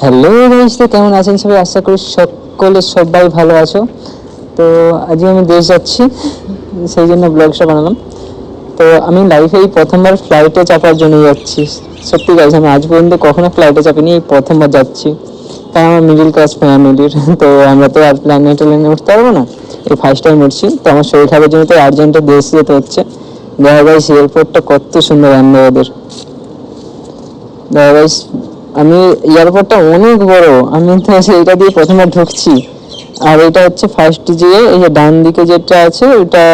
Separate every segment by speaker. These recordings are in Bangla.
Speaker 1: হ্যালো গাইস, তো কেমন আছেন সবাই? আশা করি সকলে সবাই ভালো আছো। তো আজকে আমি দেশ যাচ্ছি, সেই জন্য ব্লগটা বানালাম। তো আমি লাইফে এই প্রথমবার ফ্লাইটে চাপার জন্য যাচ্ছি। সত্যি গাইস, আমি আজ পর্যন্ত কখনো ফ্লাইটে চাপিনি, এই প্রথমবার যাচ্ছি। তাই আমার মিডিল ক্লাস ফ্যামিলির, তো আমরা তো আর প্ল্যানে উঠতে পারবো না, এই ফার্স্ট টাইম উঠছি। তো আমার শরীর খারাপের জন্য তো আর্জেন্টে দেশ যেতে হচ্ছে। দেখা গাইস এয়ারপোর্টটা কত সুন্দর আমাদের। দেখা গাইস আমি এয়ারপোর্টটা অনেক বড়, আমি তো এইটা দিয়ে প্রথমবার ঢুকছি। আর এটা হচ্ছে ফার্স্ট যে এই যে ডান দিকে যেটা আছে ওটা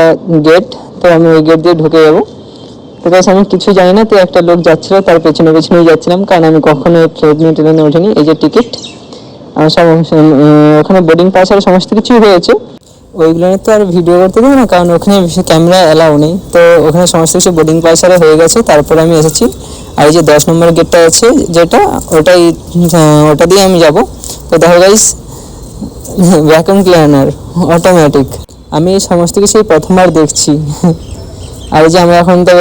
Speaker 1: গেট। তো আমি ওই গেট দিয়ে ঢুকে যাবো। তো গাইস আমি কিছু জানি না, তো একটা লোক যাচ্ছিল তার পেছনে পেছনেই যাচ্ছিলাম, কারণ আমি কখনো ট্রেনে ওঠিনি। এই যে টিকিট, আমার সব ওখানে বোর্ডিং পাস আর সমস্ত কিছুই হয়েছে। ওইগুলো তো আর ভিডিও করতে দেবে না, কারণ ওখানে বেশি ক্যামেরা অ্যালাউ নেই। তো ওখানে সমস্ত কিছু বোর্ডিং পাস আর হয়ে গেছে, তারপরে আমি এসেছি। আর এই যে 10 নম্বর গেটটা আছে যেটা, ওটা দিয়ে আমি যাব। তো দেখো গাইস, ভ্যাকুয়াম ক্লিনার অটোমেটিক, আমি এই সমস্ত কিছুই প্রথমবার দেখছি। আর এই যে আমরা এখন তো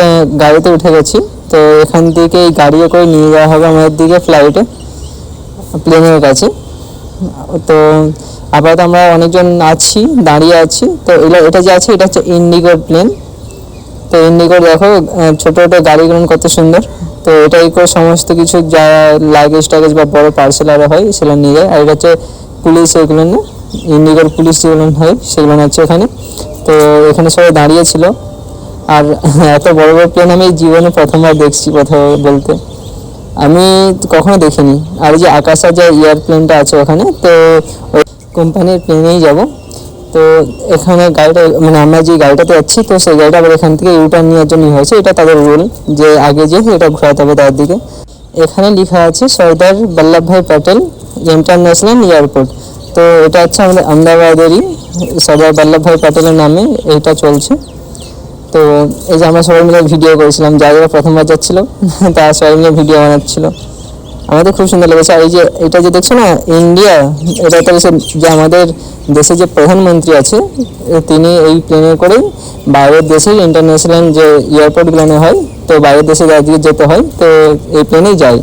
Speaker 1: গাড়িতে উঠে গেছি। তো এখান থেকে এই গাড়িও করে নিয়ে যাওয়া হবে আমাদের দিকে ফ্লাইটে, প্লেনের কাছে। তো আপাতত আমরা অনেকজন আছি, দাঁড়িয়ে আছি। তো এটা যে আছে এটা হচ্ছে ইন্ডিগোর প্লেন। তো ইন্ডিগোর দেখো ছোটো ছোটো গাড়িগুলো কত সুন্দর। তো এটাই করে সমস্ত কিছু যা লাগেজ টাগেজ বা বড়ো পার্সেল আরও হয় সেগুলো নিয়ে যায়। আর এটা হচ্ছে পুলিশ, এগুলো না ইন্ডিগোর পুলিশ যেগুলো হয় সেগুলো হচ্ছে এখানে। তো এখানে সবাই দাঁড়িয়েছিল। আর এত বড় বড় প্লেন আমি জীবনে প্রথমবার দেখছি, কথা বলতে আমি কখনো দেখিনি। আর যে আকাশা যে এয়ারপ্লেনটা আছে ওখানে, তো ওই কোম্পানির প্লেনেই যাব। তো এখানে গাড়িটা মানে আমরা যে গাড়িটাতে যাচ্ছি, তো সেই গাড়িটা আবার এখান থেকে ইউটার্ন নেওয়ার জন্যই হয়েছে। এটা তাদের রুল যে আগে যে এটা ঘোরাতে হবে তার দিকে। এখানে লেখা আছে সর্দার বল্লভভাই প্যাটেল ইন্টারন্যাশনাল এয়ারপোর্ট। তো এটা হচ্ছে আমাদের আহমেদাবাদেরই সর্দার বল্লভভাই প্যাটেলের নামে এইটা চলছে। তো এই যে আমরা সবাই মিলে ভিডিও করেছিলাম, যারা প্রথমবার যাচ্ছিল তারা সবাই মিলে ভিডিও বানাচ্ছিল, আমাদের খুব সুন্দর লেগেছে। আর এই যে এটা যে দেখছো না ইন্ডিয়া, এটা তো যে আমাদের দেশে যে প্রধানমন্ত্রী আছে তিনি এই প্লেনে করেই বাইরের দেশের ইন্টারন্যাশনাল যে এয়ারপোর্টগুলো হয়, তো বাইরের দেশে যাদেরকে যেতে হয় তো এই প্লেনেই যায়।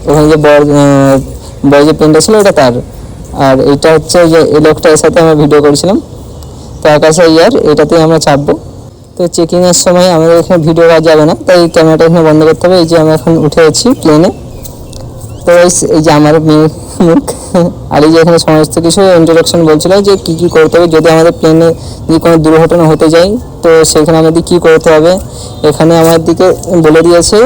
Speaker 1: ওখানে যে বড় যে প্লেনটা ছিল এটা তার। আর এটা হচ্ছে যে এই লোকটার সাথে আমরা ভিডিও করেছিলাম। তো আকাশা ইয়ার এটাতেই আমরা চাপবো। তো চেকিংয়ের সময় আমাদের এখানে ভিডিও করা যাবে না, তাই ক্যামেরাটা এখানে বন্ধ করতে হবে। এই যে আমরা এখন উঠে আছি প্লেনে। তো এই যে আমার মুখ, আর এই যে এখানে সমস্ত কিছু ইন্ট্রোডাকশন বলছিল যে কী কী করতে হবে যদি আমাদের প্লেনে যদি কোনো দুর্ঘটনা হতে যায়, তো সেখানে আমাদের কী করতে হবে। এখানে আমাদেরকে বলে দিয়েছে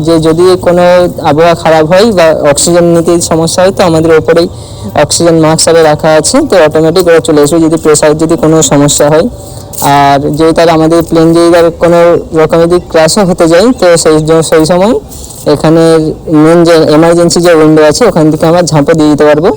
Speaker 1: যে যদি কোনো আবহাওয়া খারাপ হয় বা অক্সিজেন নিতে সমস্যা হয়, তো আমাদের ওপরেই অক্সিজেন মাস্ক আরে রাখা আছে, তো অটোমেটিক ওরা চলে আসবে যদি প্রেসার যদি কোনো সমস্যা হয়। আর যদি তার আমাদের প্লেন যদি তার কোনো রকম যদি ক্র্যাশও হতে যায়, তো সেই সময় এখানে মেন যে এমার্জেন্সি যে উইন্ডো আছে ওখান থেকে আমরা ঝাঁপে দিয়ে দিতে পারবো।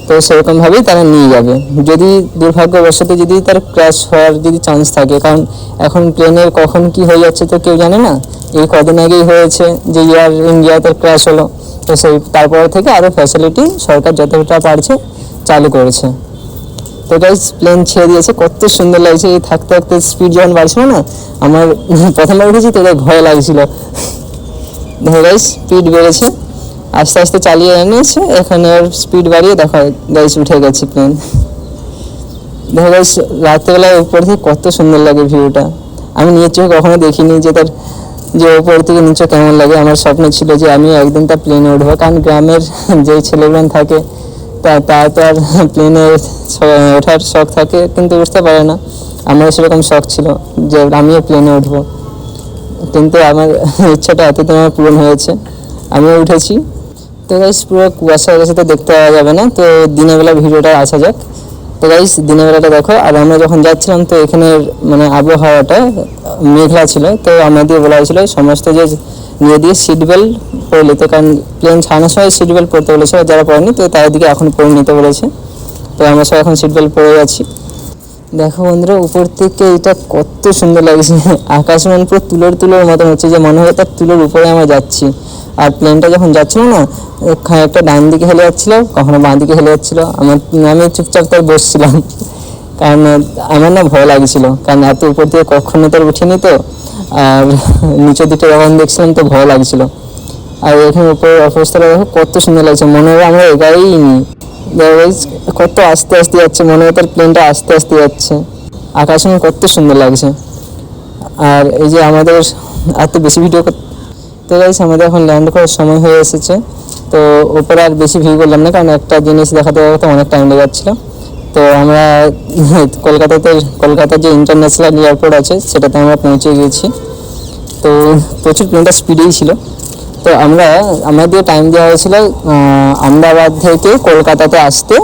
Speaker 1: তো সেরকমভাবেই তারা নিয়ে যাবে যদি দুর্ভাগ্যবশত যদি তার ক্র্যাশ হওয়ার যদি চান্স থাকে, কারণ এখন প্লেনের কখন কি হয়ে যাচ্ছে তো কেউ জানে না। এই কদিন আগেই হয়েছে যে এয়ার ইন্ডিয়াতে ক্র্যাশ হলো। তো তারপর থেকে আরও ফ্যাসিলিটি সরকার যতটা পারছে চালু করেছে। তো গাইস প্লেন ছেড়ে দিয়েছে, কত সুন্দর লাগছে। এই থাকতে থাকতে স্পিড যখন বাড়ছিল না, আমার প্রথমবার উঠেছি তো ভয় লাগছিল। দেখো গাইস স্পিড বেড়েছে, আস্তে আস্তে চালিয়ে এনেছে, এখানে আর স্পিড বাড়িয়ে দেখো গাইস উঠে গেছে প্লেন। দেখো গাইস রাত্রেবেলায় উপর থেকে কত সুন্দর লাগে ভিউটা, আমি নিচে কখনো দেখিনি যে তার যে উপর থেকে নিচে কেমন লাগে। আমার স্বপ্ন ছিল যে আমি একদিন তার প্লেনে উঠবো, কারণ গ্রামের যে ছেলেগুলো থাকে তার তো আর প্লেনে ওঠার শখ থাকে কিন্তু উঠতে পারে না। আমারও সেরকম শখ ছিল যে আমিও প্লেনে উঠবো, কিন্তু আমার ইচ্ছাটা এতদিন আমার পূরণ হয়েছে, আমিও উঠেছি। তো গাইস পুরো কুয়াশা হয়ে গেছে তো দেখতে পাওয়া যাবে না, তো দিনের বেলা ভিডিওটা আসা যাক। তো গাইস দিনের বেলাটা দেখো। আর আমরা যখন যাচ্ছিলাম তো এখানের মানে আবহাওয়াটা মেঘলা ছিল, তো আমাদের বলা হয়েছিল সমস্ত যে নিয়ে দিয়ে সিট বেল্ট পরে নিতে, কারণ প্লেন ছাড়ানোর সময় সিট বেল্ট পরতে বলেছে, যারা পরেনি তো তাদের দিকে এখন পরে নিতে বলেছে। তো আমরা সব এখন সিট বেল্ট পরে যাচ্ছি। দেখো বন্ধুরা উপর থেকে এটা কত সুন্দর লাগছে, আকাশ মানে পুরো তুলোর মতন হচ্ছে, যে মনে হয় তার তুলোর উপরে আমরা যাচ্ছি। আর প্লেনটা যখন যাচ্ছিল না একটা ডান দিকে হেলে যাচ্ছিলো, কখনো বাঁ দিকে হেলে যাচ্ছিলো। আমি চুপচাপ তার বসছিলাম, কারণ আমার না ভয় লাগছিল, কারণ এত উপর থেকে কখনো তার উঠিনি তো। আর নিচের দিকে যখন দেখছিলাম তো ভয় লাগছিল। আর এখানে উপরে অবস্থাটা দেখো কত সুন্দর লাগছে, মনে হয় আমরা এগাই নি। কত আস্তে আস্তে যাচ্ছে, মনে হয় তার প্লেনটা আস্তে আস্তে যাচ্ছে, আকাশে কত সুন্দর লাগছে। আর এই যে আমাদের আর তো বেশি ভিডিও, তো গাইস আমাদের এখন ল্যান্ড করার সময় হয়ে এসেছে। তো ওপরে আর বেশি ভিউ করলাম না, কারণ একটা জিনিস দেখাতে দেখাতে অনেক টাইম লেগে যাচ্ছিলো। তো আমরা কলকাতার যে ইন্টারন্যাশনাল এয়ারপোর্ট আছে সেটাতে আমরা পৌঁছে গিয়েছি। তো প্রচুর প্লেনটা স্পিডেই ছিল। তো আমাদের টাইম দেওয়া হয়েছিল আহমেদাবাদ থেকে কলকাতাতে আসতে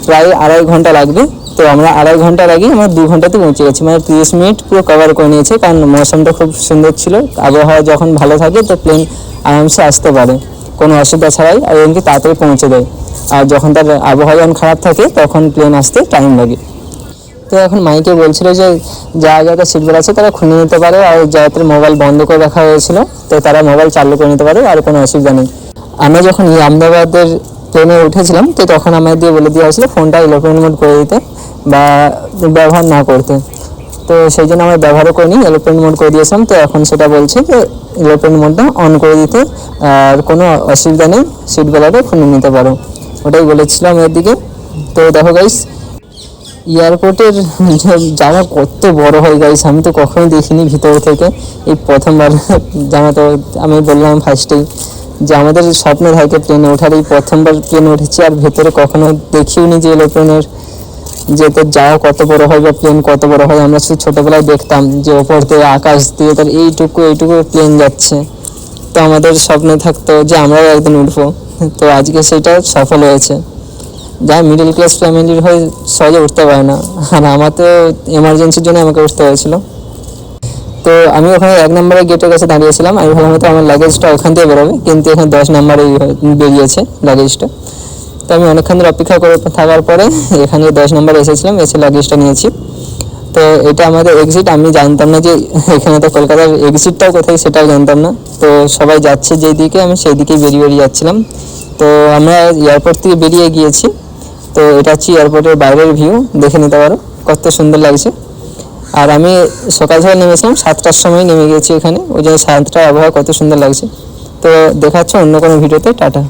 Speaker 1: প্রায় 2.5 ঘন্টা লাগবে। তো আমরা 2.5 ঘন্টার আগে আমরা 2 ঘন্টাতে পৌঁছে গেছি, মানে 30 মিনিট পুরো কভার করে নিয়েছে, কারণ মৌসুমটা খুব সুন্দর ছিল। আবহাওয়া যখন ভালো থাকে তো প্লেন আরামসে আসতে পারে কোনো অসুবিধা ছাড়াই, আর এমনকি তাড়াতাড়ি পৌঁছে দেয়। আর যখন তার আবহাওয়া যখন খারাপ থাকে তখন প্লেন আসতে টাইম লাগে। তো এখন মাইকে বলছিল যে যারা সিট বেল্ট আছে তারা খুলে নিতে পারে, আর যাদের মোবাইল বন্ধ করে রাখা হয়েছিল তো তারা মোবাইল চালু করে নিতে পারে, আর কোনো অসুবিধা নেই। আমরা যখন আহমেদাবাদের প্লেনে উঠেছিলাম তো তখন আমাদের বলে দেওয়া হয়েছিল ফোনটা এরোপ্লেন মোড করে দিতে বা ব্যবহার না করতে। তো সেই জন্য আমরা ব্যবহারও করিনি, এরোপ্লেন মোড করে দিয়েছিলাম। তো এখন সেটা বলছে যে এরোপ্লেন মোডটা অন করে দিতে, আর কোনো অসুবিধা নেই, সিট বেল্টও খুলে নিতে পারো, ওটাই বলেছিলাম এর দিকে। তো দেখো গাইস এয়ারপোর্টের জায়গা কত বড় হয় গাইস, আমি তো কখনোই দেখিনি ভিতর থেকে, এই প্রথমবার জানা। তো আমি বললাম ফার্স্টেই যে আমাদের স্বপ্ন থাকে প্লেনে ওঠার, এই প্রথমবার প্লেনে উঠেছি, আর ভেতরে কখনো দেখিও নি যে এরোপ্লেনের যে তোর যাওয়া কত বড় হয় বা প্লেন কত বড় হয়। আমরা শুধু ছোটোবেলায় দেখতাম যে ওপর থেকে আকাশ দিয়ে তার এইটুকু প্লেন যাচ্ছে, তো আমাদের স্বপ্নে থাকতো যে আমরাও একদিন উঠবো। তো আজকে সেটা সফল হয়েছে। যা মিডল ক্লাস ফ্যামিলির হয়ে সহজে উঠতে পারে না, আর আমার তো এমার্জেন্সির জন্য আমাকে উঠতে হয়েছিল। তো আমি ওখানে 1 নম্বরের গেটের কাছে দাঁড়িয়েছিলাম, আমি ভাবলাম হয়তো আমার লাগেজটা ওখান থেকে বেরোবে, কিন্তু এখানে 10 নম্বরেই বেরিয়েছে লাগেজটা। তো আমি অনেকক্ষণ ধরে অপেক্ষা করে থাকার পরে এখানে 10 নম্বরে এসেছিলাম, এসে লাগেজটা নিয়েছি। তো এটা আমাদের এক্সিট, আমি জানতাম না যে এখানে তো কলকাতার এক্সিটটাও কোথায় সেটাও জানতাম না। তো সবাই যাচ্ছে যেই দিকে আমি সেই দিকেই বেরিয়ে যাচ্ছিলাম। তো আমরা এয়ারপোর্ট থেকে বেরিয়ে গিয়েছি। তো এটা হচ্ছে এয়ারপোর্টের বাইরের ভিউ, দেখে নিতে পারো কত সুন্দর লাগছে। আর আমি সকাল সকাল নেমেছিলাম, 7টার সময় নেমে গিয়েছি এখানে, ওই জন্য 7টার আবহাওয়া কত সুন্দর লাগছে। তো দেখা হচ্ছে অন্য কোনো ভিডিওতে, টাটা।